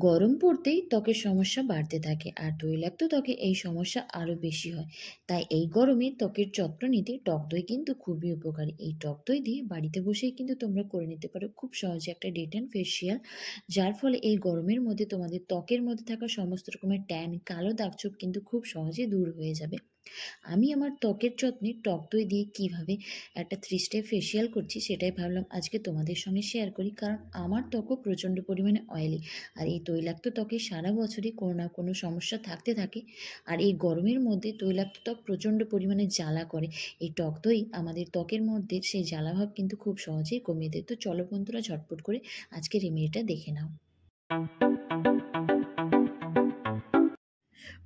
গরম পড়তেই ত্বকের সমস্যা বাড়তে থাকে আর তৈলাক্ত ত্বকে এই সমস্যা আরও বেশি হয়। তাই এই গরমে ত্বকের যত্ন নিতে টক দই কিন্তু খুবই উপকারী। এই টক দই দিয়ে বাড়িতে বসেই কিন্তু তোমরা করে নিতে পারো খুব সহজে একটা ডে ট্যান ফেসিয়াল, যার ফলে এই গরমের মধ্যে তোমাদের ত্বকের মধ্যে থাকা সমস্ত রকমের ট্যান, কালো দাগছোপ কিন্তু খুব সহজে দূর হয়ে যাবে। আমি আমার ত্বকের যত্নে টক দই দিয়ে কিভাবে একটা 3 স্টেপ ফেসিয়াল করছি সেটাই ভাবলাম আজকে তোমাদের সঙ্গে শেয়ার করি। কারণ আমার ত্বকও প্রচণ্ড পরিমাণে অয়েলি। আর এই তৈলাক্ত ত্বকে সারা বছরই কোনো না কোনো সমস্যা থাকতে থাকে। আর এই গরমের মধ্যে তৈলাক্ত ত্বক প্রচণ্ড পরিমাণে জ্বালা করে। এই টক দই আমাদের ত্বকের মধ্যে সেই জ্বালাভাব কিন্তু খুব সহজেই কমিয়ে দেয়। তো চলো বন্ধুরা, ঝটপট করে আজকের রেমেডিটা দেখে নাও।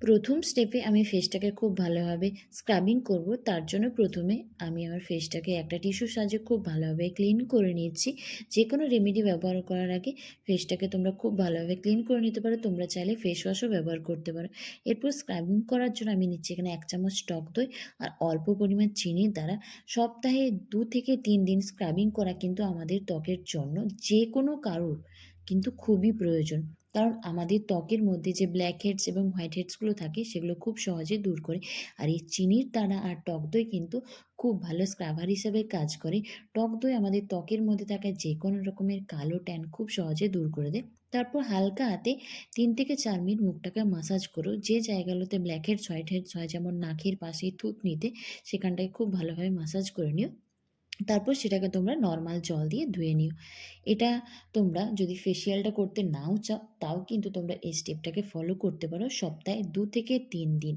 প্রথম স্টেপে আমি ফেসটাকে খুব ভালোভাবে স্ক্রাবিং করব। তার জন্য প্রথমে আমি আমার ফেসটাকে একটা টিস্যুর সাহায্যে খুব ভালোভাবে ক্লিন করে নিচ্ছি। যে কোনো রেমেডি ব্যবহার করার আগে ফেসটাকে তোমরা খুব ভালোভাবে ক্লিন করে নিতে পারো। তোমরা চাইলে ফেস ওয়াশও ব্যবহার করতে পারো। এরপর স্ক্রাবিং করার জন্য আমি নিচ্ছি এখানে 1 চামচ টক দই আর অল্প পরিমাণ চিনির দ্বারা সপ্তাহে 2 থেকে 3 দিন স্ক্রাবিং করা কিন্তু আমাদের ত্বকের জন্য যে কোনো কারোর কিন্তু খুবই প্রয়োজন। কারণ আমাদের ত্বকের মধ্যে যে ব্ল্যাক হেডস এবং হোয়াইট হেডসগুলো থাকে সেগুলো খুব সহজে দূর করে। আর এই চিনির দানা আর টক দই কিন্তু খুব ভালো স্ক্রাবার হিসেবে কাজ করে। টক দই আমাদের ত্বকের মধ্যে থাকা যে কোনো রকমের কালো ট্যান খুব সহজে দূর করে দেয়। তারপর হালকা হাতে 3 থেকে 4 মিনিট মুখটাকে মাসাজ করো। যে জায়গাগুলোতে ব্ল্যাক হেডস, হোয়াইট হেডস হয়, যেমন নাকের পাশে, থুতনিতে, সেখানটায় খুব ভালোভাবে মাসাজ করে নিও। তারপর সেটাকে তোমরা নর্মাল জল দিয়ে ধুয়ে নিও। এটা তোমরা যদি ফেসিয়ালটা করতে নাও চাও, তাও কিন্তু তোমরা এই স্টেপটাকে ফলো করতে পারো সপ্তাহে 2 থেকে 3 দিন।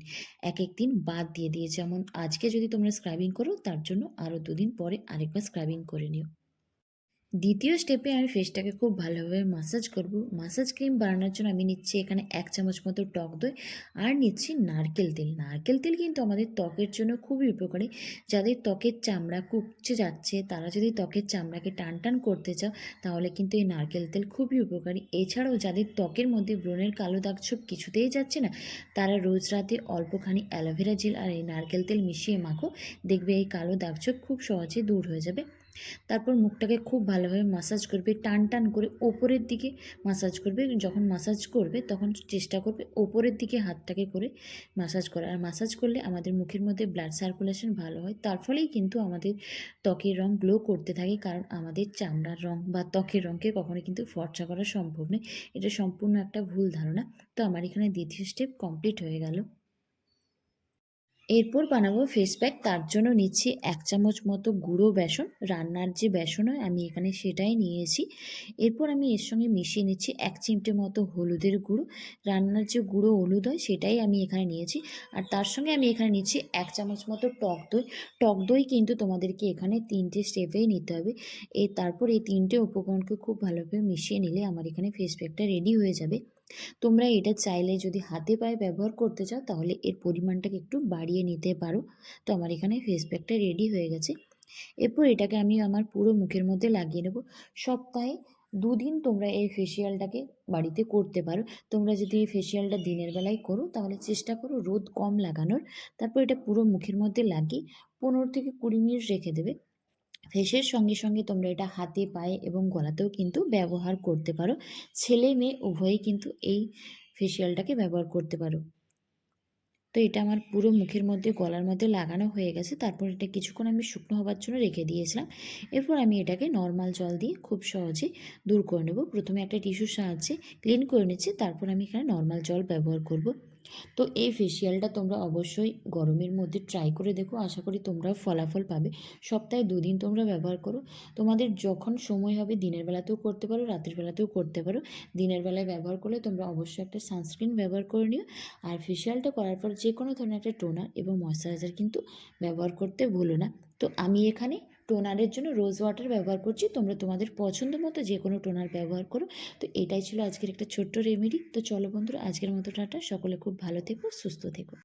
একেক দিন বাদ দিয়ে দিয়ে, যেমন আজকে যদি তোমরা স্ক্রাবিং করো তার জন্য আরও 2 দিন পরে আরেকবার স্ক্রাবিং করে নিও। দ্বিতীয় স্টেপে আমি ফেসটাকে খুব ভালোভাবে মাসাজ করব। মাসাজ ক্রিম বানানোর জন্য আমি নিচ্ছি এখানে 1 চামচ মতো টক দই আর নিচ্ছি নারকেল তেল। নারকেল তেল কিন্তু আমাদের ত্বকের জন্য খুবই উপকারী। যাদের ত্বকের চামড়া কুঁকচে যাচ্ছে, তারা যদি ত্বকের চামড়াকে টান টান করতে চাও, তাহলে কিন্তু এই নারকেল তেল খুবই উপকারী। এছাড়াও যাদের ত্বকের মধ্যে ব্রণের কালো দাগছোপ কিছুতেই যাচ্ছে না, তারা রোজ রাতে অল্পখানি অ্যালোভেরা জেল আর এই নারকেল তেল মিশিয়ে মাখো। দেখবে এই কালো দাগছোপ খুব সহজে দূর হয়ে যাবে। তারপর মুখটাকে খুব ভালোভাবে মাসাজ করবে, টান টান করে ওপরের দিকে মাসাজ করবে। যখন মাসাজ করবে তখন চেষ্টা করবে ওপরের দিকে হাতটাকে করে মাসাজ করা। আর মাসাজ করলে আমাদের মুখের মধ্যে ব্লাড সার্কুলেশন ভালো হয়। তার ফলেই কিন্তু আমাদের ত্বকের রং গ্লো করতে থাকে। কারণ আমাদের চামড়ার রং বা ত্বকের রঙকে কখনো কিন্তু ফর্সা করা সম্ভব নয়। এটা সম্পূর্ণ একটা ভুল ধারণা। তো আমার এখানে দ্বিতীয় স্টেপ কমপ্লিট হয়ে গেল। এরপর বানাবো ফেস প্যাক। তার জন্য নিচ্ছি 1 চামচ মতো গুঁড়ো বেসন। রান্নার যে বেসন হয় আমি এখানে সেটাই নিয়েছি। এরপর আমি এর সঙ্গে মিশিয়ে নিচ্ছি 1 চিমটে মতো হলুদের গুঁড়ো। রান্নার যে গুঁড়ো হলুদ হয় সেটাই আমি এখানে নিয়েছি। আর তার সঙ্গে আমি এখানে নিচ্ছি 1 চামচ মতো টক দই। টক দই কিন্তু তোমাদেরকে এখানে 3টে স্টেপেই নিতে হবে। তারপর এই 3টে উপকরণকে খুব ভালোভাবে মিশিয়ে নিলে আমার এখানে ফেস প্যাকটা রেডি হয়ে যাবে। তোমরা এটা চাইলে যদি হাতে পায়ে ব্যবহার করতে চাও তাহলে এর পরিমাণটাকে একটু বাড়িয়ে নিতে পারো। তো আমার এখানে ফেস প্যাকটা রেডি হয়ে গেছে। এরপর এটাকে আমি আমার পুরো মুখের মধ্যে লাগিয়ে নেব। সপ্তাহে 2 দিন তোমরা এই ফেসিয়ালটাকে বাড়িতে করতে পারো। তোমরা যদি এই ফেসিয়ালটা দিনের বেলায় করো তাহলে চেষ্টা করো রোদ কম লাগানোর। তারপর এটা পুরো মুখের মধ্যে লাগিয়ে 15 থেকে 20 মিনিট রেখে দেবে। ফেসের সঙ্গে সঙ্গে তোমরা এটা হাতে, পায়ে এবং গলাতেও কিন্তু ব্যবহার করতে পারো। ছেলে মেয়ে উভয়েই কিন্তু এই ফেসিয়ালটাকে ব্যবহার করতে পারো। তো এটা আমার পুরো মুখের মধ্যে, গলার মধ্যে লাগানো হয়ে গেছে। তারপর এটা কিছুক্ষণ আমি শুকনো হবার জন্য রেখে দিয়েছিলাম। এরপর আমি এটাকে নর্মাল জল দিয়ে খুব সহজে দূর করে নেব। প্রথমে একটা টিস্যুর সাহায্যে ক্লিন করে নিচ্ছি, তারপর আমি এখানে নর্মাল জল ব্যবহার করব। তো এই ফেসিয়ালটা তোমরা অবশ্যই গরমের মধ্যে ট্রাই করে দেখো। আশা করি তোমরাও ফলাফল পাবে। সপ্তাহে 2 দিন তোমরা ব্যবহার করো। তোমাদের যখন সময় হবে দিনের বেলাতেও করতে পারো, রাতের বেলাতেও করতে পারো। দিনের বেলায় ব্যবহার করলে তোমরা অবশ্যই একটা সানস্ক্রিন ব্যবহার করে নিও। আর ফেসিয়ালটা করার পর যে কোনো ধরনের একটা টোনার এবং ময়েশ্চারাইজার কিন্তু ব্যবহার করতে ভুলো না। তো আমি এখানে টোনারের জন্য রোজ ওয়াটার ব্যবহার করছি। তোমরা তোমাদের পছন্দ মতো যে কোনো টোনার ব্যবহার করো। তো এটাই ছিল আজকের একটা ছোট্ট রেমেডি। তো চলো বন্ধুরা, আজকের মতো টাটা। সকলে খুব ভালো থেকো, সুস্থ থেকো।